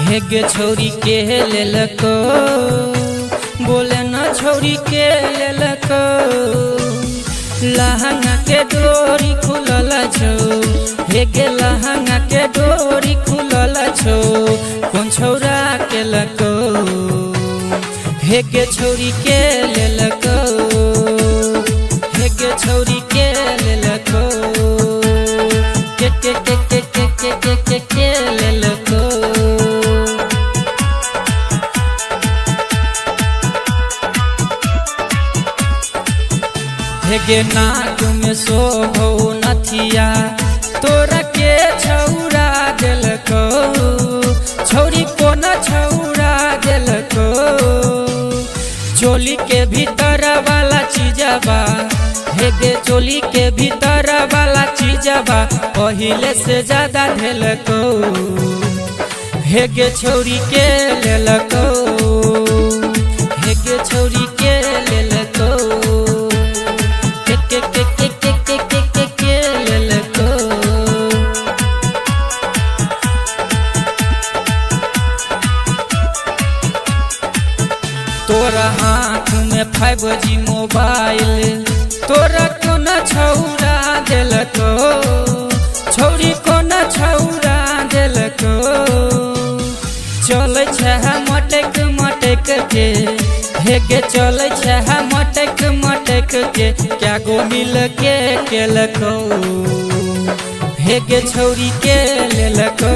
हेगे छौरी के लेलको बोले न छौरी के लेलको लहंगा के डोरी खुलल छो हेगे लहंगा के डोरी खुलल छो कौन छौरा के लको हेगे छौरी के लेलको हेगे छौरी के लेलको के लेलको हेगे नाक में सोहो नथिया तोरा के छौरा देलको छौरी को न छौरा देलको चोली के भीतर वाला चीजबा हेगे चोली के भीतर वाला चीजबा पहिले से ज्यादा देलको हेगे छौरी के लेलको हेगे छौरी के लेलको तोरा हाथ में 5G मोबाइल तोरा को न छौरा देलको छौरी को न छौरा देलको चले छै मटक मटक के हेगे चले छै मटक मटक के क्या गो मिल के केलको हेगे छौरी के लेलको